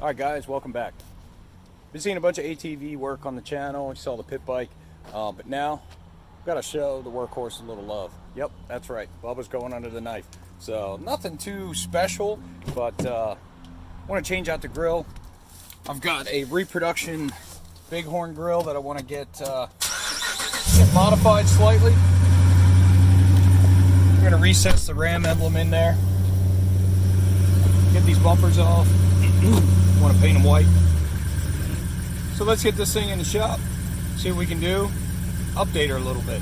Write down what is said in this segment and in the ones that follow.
Alright guys, welcome back. Been seeing a bunch of ATV work on the channel. You saw the pit bike, but now I've got to show the workhorse a little love. Yep, that's right, Bubba's going under the knife. So nothing too special, but I want to change out the grill. I've got a reproduction Big Horn Grille that I want to get modified slightly. I'm going to recess the Ram emblem in there, get these bumpers off. Want to paint them white. So let's get this thing in the shop, see what we can do, update her a little bit.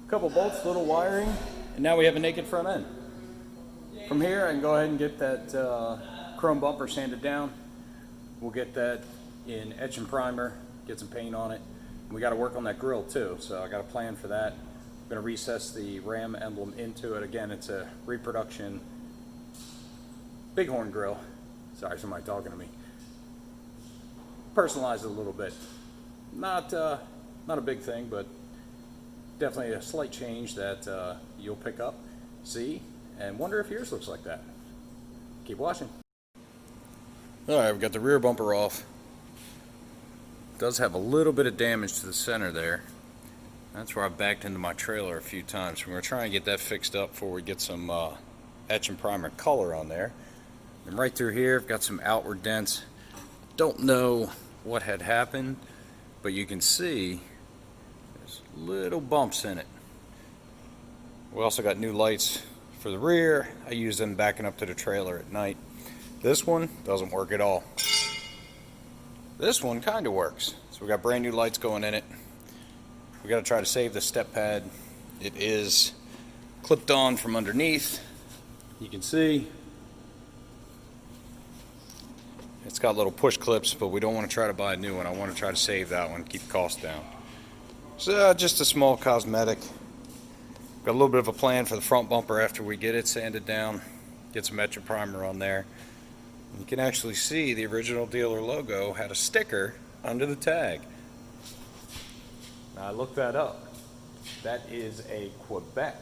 Couple bolts, little wiring, and now we have a naked front end. From here I can go ahead and get that chrome bumper sanded down. We'll get that in etch and primer, get some paint on it. We got to work on that grill too, so I got a plan for that. I'm going to recess the Ram emblem into it. Again, it's a reproduction Big Horn Grille. Sorry, somebody talking to me. Personalize it a little bit. Not a big thing, but definitely a slight change that you'll pick up, see, and wonder if yours looks like that. Keep watching. Alright, we've got the rear bumper off. It does have a little bit of damage to the center there. That's where I backed into my trailer a few times. We're going to try and get that fixed up before we get some etch and primer color on there. And right through here, I've got some outward dents. Don't know what had happened, but you can see little bumps in it. We also got new lights for the rear. I use them backing up to the trailer at night. This one doesn't work at all. This one kind of works. So we got brand new lights going in it. We got to try to save the step pad. It is clipped on from underneath. You can see it's got little push clips, but we don't want to try to buy a new one. I want to try to save that one, keep the cost down. So just a small cosmetic. Got a little bit of a plan for the front bumper after we get it sanded down, get some etch and primer on there. You can actually see the original dealer logo had a sticker under the tag. Now I looked that up. That is a Quebec,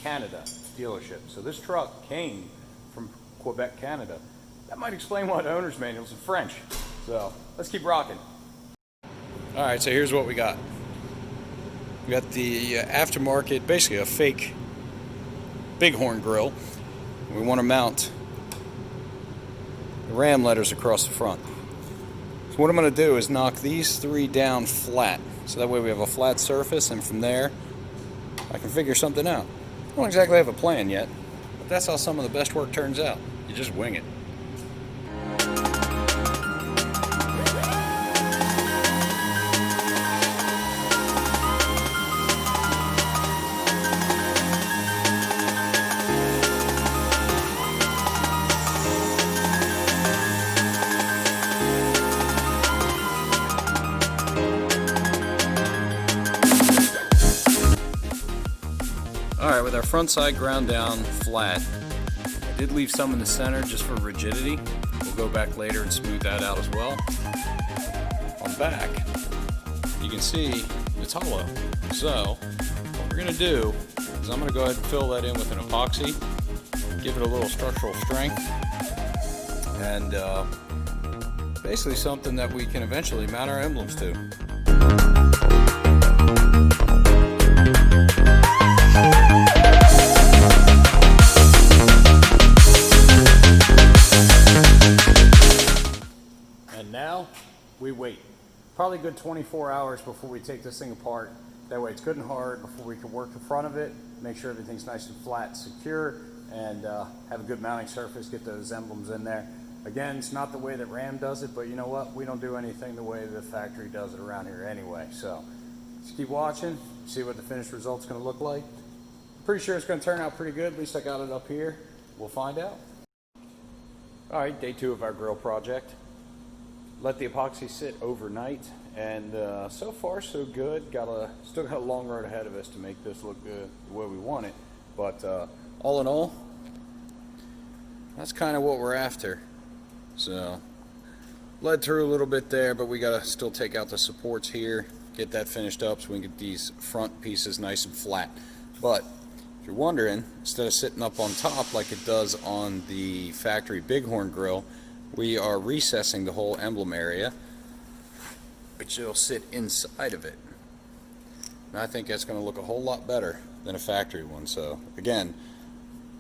Canada dealership. So this truck came from Quebec, Canada. That might explain why the owner's manual's in French. So let's keep rocking. Alright, so here's what we got. We got the aftermarket, basically a fake Big Horn Grille. We want to mount the Ram letters across the front. So what I'm going to do is knock these three down flat, so that way we have a flat surface, and from there I can figure something out. I don't exactly have a plan yet, but that's how some of the best work turns out. You just wing it. Alright, with our front side ground down flat, I did leave some in the center just for rigidity. We'll go back later and smooth that out as well. On back, you can see it's hollow. So what we're going to do is I'm going to go ahead and fill that in with an epoxy, give it a little structural strength, and basically something that we can eventually mount our emblems to. And now we wait. Probably a good 24 hours before we take this thing apart. That way it's good and hard before we can work in front of it, make sure everything's nice and flat, secure, and have a good mounting surface, get those emblems in there. Again, it's not the way that Ram does it, but you know what? We don't do anything the way the factory does it around here anyway. So just keep watching, see what the finished result's going to look like. Pretty sure it's going to turn out pretty good. At least I got it up here. We'll find out. All right, day 2 of our grill project. Let the epoxy sit overnight, and so far so good. Still got a long road ahead of us to make this look good the way we want it. But all in all, that's kind of what we're after. So, bled through a little bit there, but we gotta still take out the supports here, get that finished up so we can get these front pieces nice and flat. But if you're wondering, instead of sitting up on top like it does on the factory Big Horn Grille, we are recessing the whole emblem area, which will sit inside of it. And I think that's going to look a whole lot better than a factory one. So again,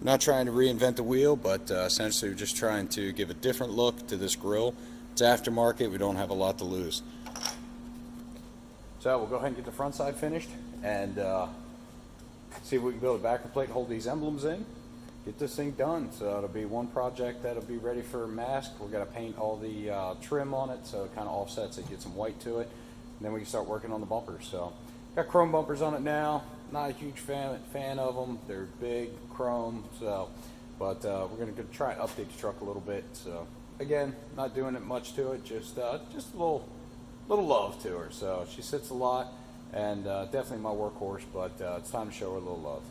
not trying to reinvent the wheel, but essentially we're just trying to give a different look to this grill. It's aftermarket, we don't have a lot to lose. So we'll go ahead and get the front side finished and see if we can build a backer plate and hold these emblems in. Get this thing done. So it'll be one project that'll be ready for mask. We're going to paint all the trim on it so it kind of offsets it, get some white to it. And then we can start working on the bumpers. So got chrome bumpers on it now. Not a huge fan of them. They're big, chrome, so, but we're going to try and update the truck a little bit. So again, not doing it much to it, just a little love to her. So she sits a lot, and definitely my workhorse, but it's time to show her a little love.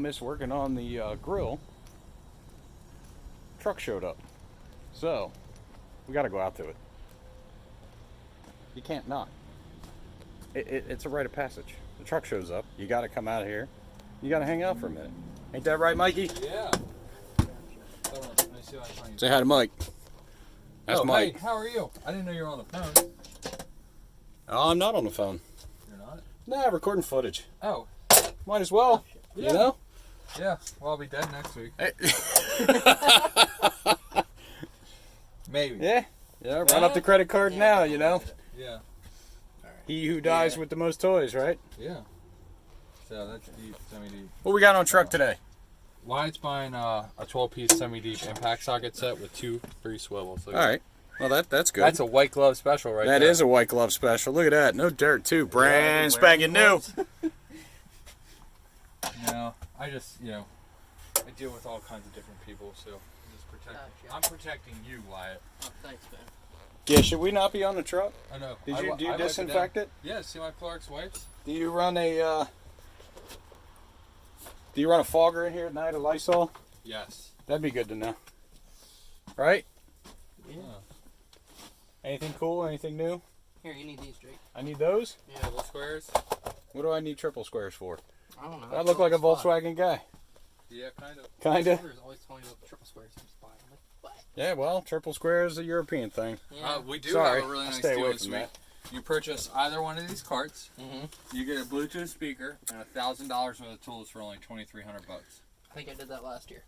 Miss working on the grill, truck showed up, so we got to go out to it. You can't not. It's a rite of passage. The truck shows up, you got to come out of here, you got to hang out for a minute. Ain't that right, Mikey? Yeah. Say hi to Mike. That's Mike. Hey, how are you? I didn't know you were on the phone. Oh, I'm not on the phone. You're not? Nah, recording footage. Oh. Might as well. Yeah. You know? Yeah. Well, I'll be dead next week. Hey. Maybe. Yeah. Yeah. Run up the credit card now. You know. Yeah. He who dies with the most toys, right? Yeah. So that's deep, semi-deep. What we got on truck today? Wyatt's buying a 12-piece semi-deep impact socket set with 2 free swivels. All right. Well, that's good. That's a white glove special right there. That is a white glove special. Look at that. No dirt, too. Brand spanking new. No, I just, I deal with all kinds of different people, so I'm protecting you, Wyatt. Oh, thanks, man. Yeah, should we not be on the truck? I know. Do you disinfect it? Yeah, see my Clorox wipes? Do you run a fogger in here at night, a Lysol? Yes. That'd be good to know. Right? Yeah. Anything cool? Anything new? Here, you need these, Drake. I need those? Yeah. Double squares? What do I need triple squares for? I don't know. I look like a Volkswagen guy. Yeah, kind of. Kinda? Always telling you about triple squares. I'm just buying them. What? Yeah, well, triple square is a European thing. Yeah. We do Sorry, have a really I'll nice stay deal away this from week. You purchase either one of these carts. Mm-hmm. You get a Bluetooth speaker and $1,000 worth of tools for only $2,300. I think I did that last year.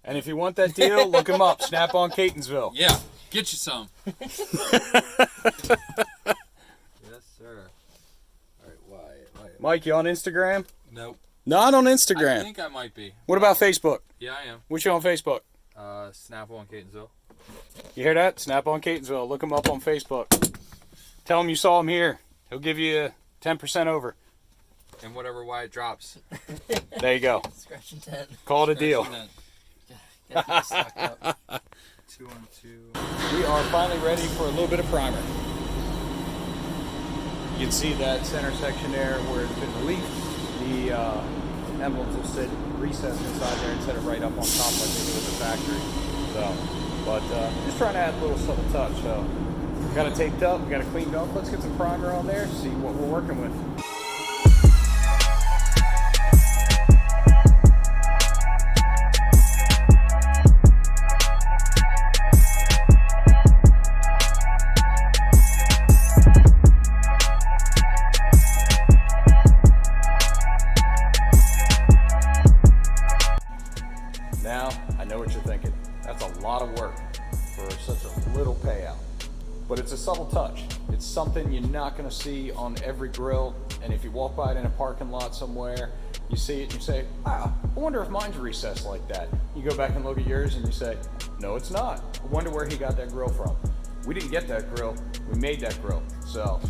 And if you want that deal, look him up. Snap on Catonsville. Yeah, get you some. Yes, sir. All right, Wyatt. Mike, you on Instagram? Nope. Not on I Instagram. think I might be. What about Facebook? Yeah, I am. What's you on Facebook? Snap on Catonsville. You hear that? Snap on Catonsville. Look him up on Facebook. Tell him you saw him here. He'll give you 10% over. And whatever Wyatt drops. There you go. Scratch and tent. Call it a deal. Get things stocked up. 2 on 2. We are finally ready for a little bit of primer. You can see that center section there where it's been relieved. The emblems will sit recessed inside there instead of right up on top like they do at the factory. So, but just trying to add a little subtle touch. So, got it taped up, we got it cleaned up. Let's get some primer on there, see what we're working with. Now, I know what you're thinking. That's a lot of work for such a little payout. But it's a subtle touch. It's something you're not gonna see on every grill. And if you walk by it in a parking lot somewhere, you see it and you say, wow, I wonder if mine's recessed like that. You go back and look at yours and you say, no, it's not. I wonder where he got that grill from. We didn't get that grill, we made that grill. So,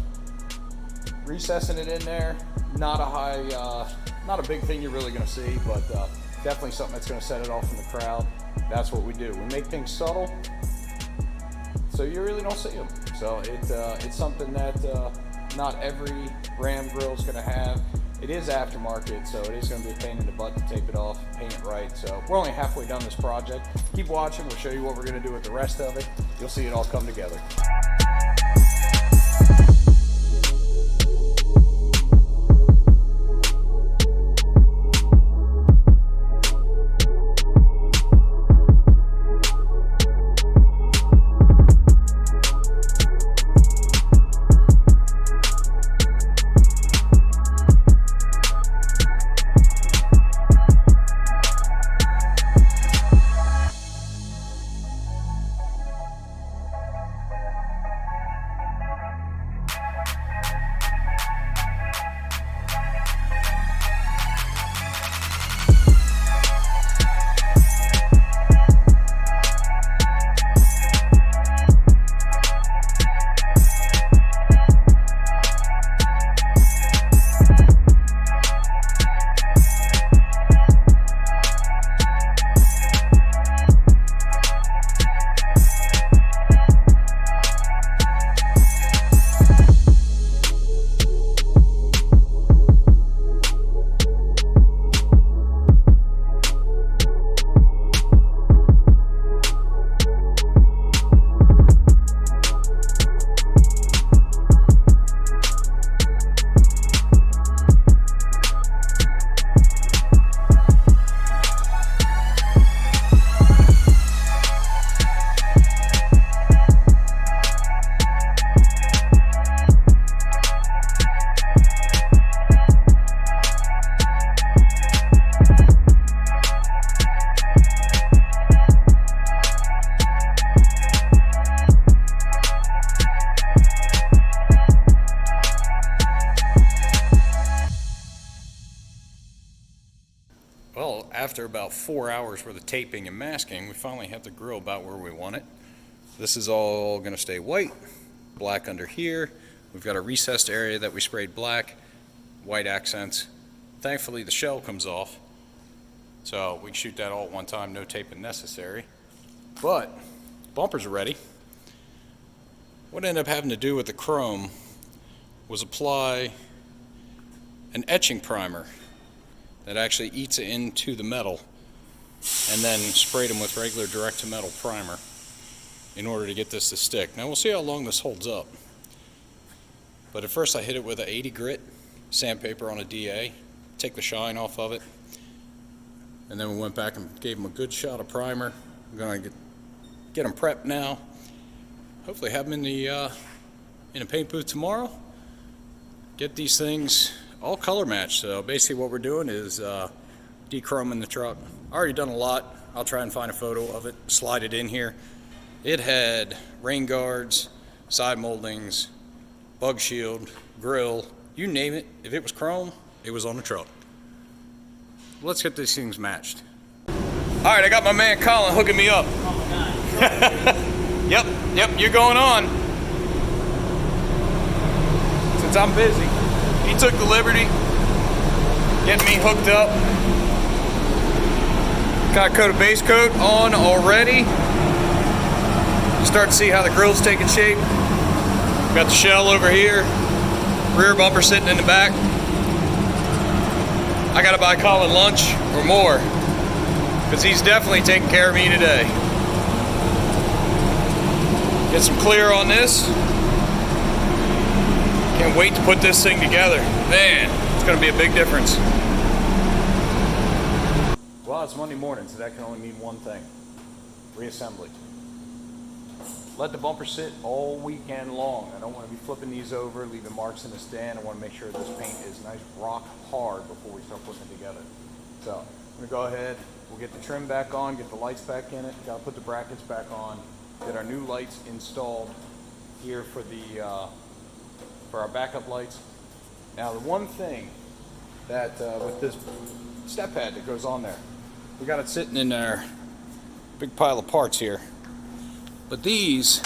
recessing it in there, not a big thing you're really gonna see, but definitely something that's gonna set it off from the crowd. That's what we do. We make things subtle, so you really don't see them. So it's something that not every Ram grill is going to have. It is aftermarket, so it is going to be a pain in the butt to tape it off, paint it right. So we're only halfway done this project. Keep watching. We'll show you what we're going to do with the rest of it. You'll see it all come together. Well, after about 4 hours worth of taping and masking, we finally have the grill about where we want it. This is all going to stay white, black under here. We've got a recessed area that we sprayed black, white accents. Thankfully the shell comes off, so we can shoot that all at one time, no taping necessary. But bumpers are ready. What I ended up having to do with the chrome was apply an etching primer that actually eats it into the metal, and then sprayed them with regular direct-to-metal primer in order to get this to stick. Now we'll see how long this holds up. But at first I hit it with an 80 grit sandpaper on a DA, take the shine off of it, and then we went back and gave them a good shot of primer. I'm going to get them prepped now. Hopefully have them in in a paint booth tomorrow. Get these things all color matched. So basically what we're doing is dechroming the truck. I already done a lot. I'll try and find a photo of it, slide it in here. It had rain guards, side moldings, bug shield, grill, you name it. If it was chrome, it was on the truck. Let's get these things matched. All right, I got my man Colin hooking me up. Oh my god. Yep, you're going on. Since I'm busy, he took the liberty getting me hooked up. Got a coat of base coat on already. Start to see how the grill's taking shape. Got the shell over here, rear bumper sitting in the back. I gotta buy Colin lunch or more, because he's definitely taking care of me today. Get some clear on this. Can't wait to put this thing together. Man, it's gonna be a big difference. Well, it's Monday morning, so that can only mean one thing. Reassembly. Let the bumper sit all weekend long. I don't want to be flipping these over, leaving marks in the stand. I want to make sure this paint is nice rock hard before we start putting it together. So I'm going to go ahead, we'll get the trim back on, get the lights back in it, got to put the brackets back on, get our new lights installed here for the for our backup lights. Now the one thing that with this step pad that goes on there, we got it sitting in our big pile of parts here. But these,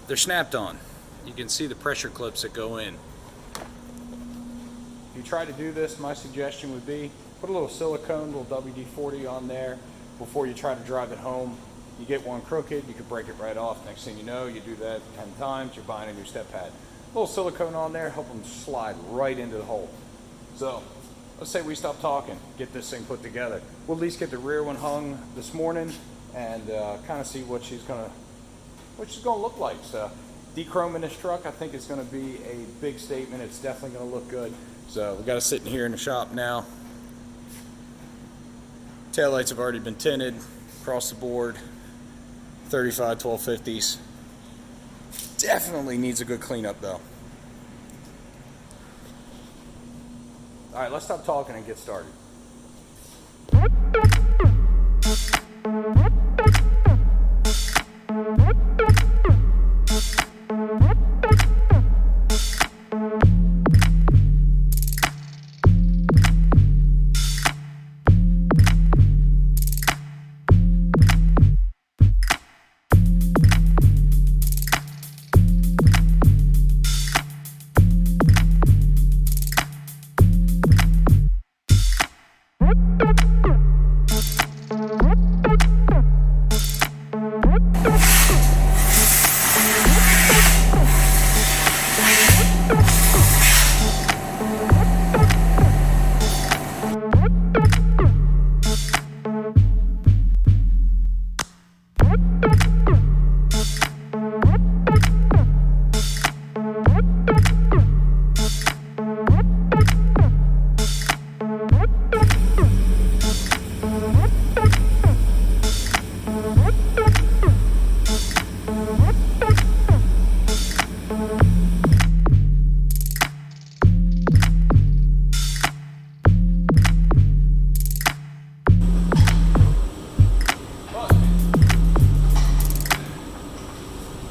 they're snapped on. You can see the pressure clips that go in. If you try to do this, my suggestion would be put a little silicone, little WD-40 on there before you try to drive it home. You get one crooked, you could break it right off. Next thing you know, you do that 10 times, you're buying a new step pad. A little silicone on there, help them slide right into the hole. So, let's say we stop talking, get this thing put together. We'll at least get the rear one hung this morning and kind of see what she's gonna look like. So dechroming this truck, I think it's gonna be a big statement. It's definitely gonna look good. So we got it sitting here in the shop now. Taillights have already been tinted across the board. 35 1250s. Definitely needs a good cleanup though. All right, let's stop talking and get started.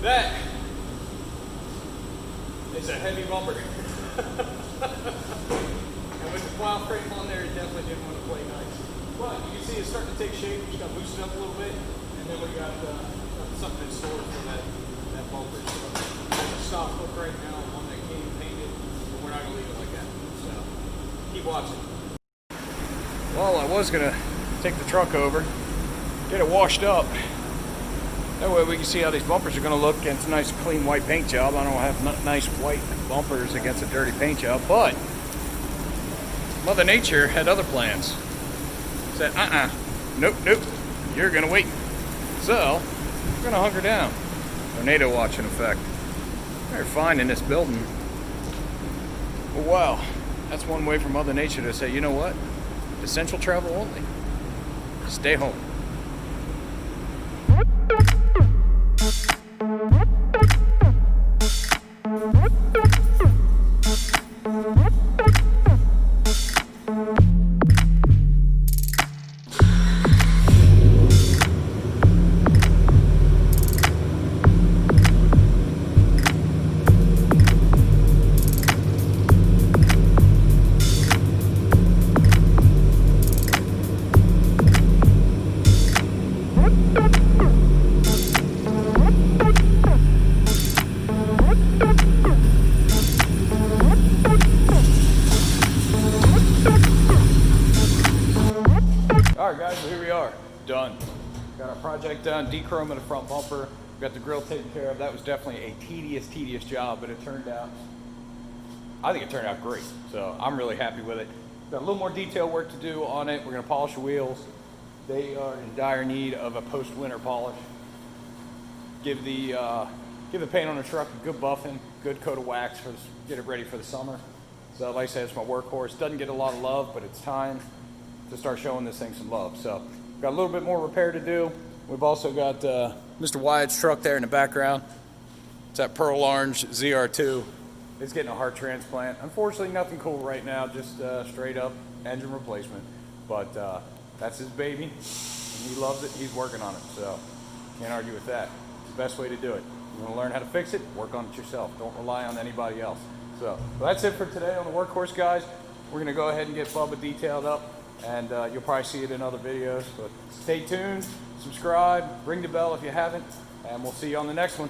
That is a heavy bumper. And with the plow frame on there, it definitely didn't want to play nice. But you can see it's starting to take shape. We just got to boost it up a little bit. And then we got something in store for that bumper. So there's a stock look right now, one that came painted, but we're not going to leave it like that. So keep watching. Well, I was going to take the truck over, get it washed up. That way we can see how these bumpers are going to look against a nice clean white paint job. I don't have nice white bumpers against a dirty paint job, but Mother Nature had other plans. Said, nope, you're going to wait. So, we're going to hunker down. Tornado watch in effect. They're fine in this building. But wow, that's one way for Mother Nature to say, you know what? Essential travel only. Stay home. All right, guys, well, here we are, done. Got our project done, dechroming the front bumper. Got the grill taken care of. That was definitely a tedious job, but it turned out, I think it turned out great. So I'm really happy with it. Got a little more detail work to do on it. We're gonna polish the wheels. They are in dire need of a post-winter polish. Give the paint on the truck a good buffing, good coat of wax for get it ready for the summer. So like I said, it's my workhorse. Doesn't get a lot of love, but it's time to start showing this thing some love. So got a little bit more repair to do. We've also got Mr. Wyatt's truck there in the background. It's that pearl orange ZR2. It's getting a heart transplant. Unfortunately, nothing cool right now, just straight up engine replacement. But that's his baby, and he loves it. He's working on it, so can't argue with that. It's the best way to do it. You want to learn how to fix it, work on it yourself. Don't rely on anybody else. So well, that's it for today on the workhorse, guys. We're gonna go ahead and get Bubba detailed up, and you'll probably see it in other videos. But stay tuned, subscribe, ring the bell if you haven't, and we'll see you on the next one.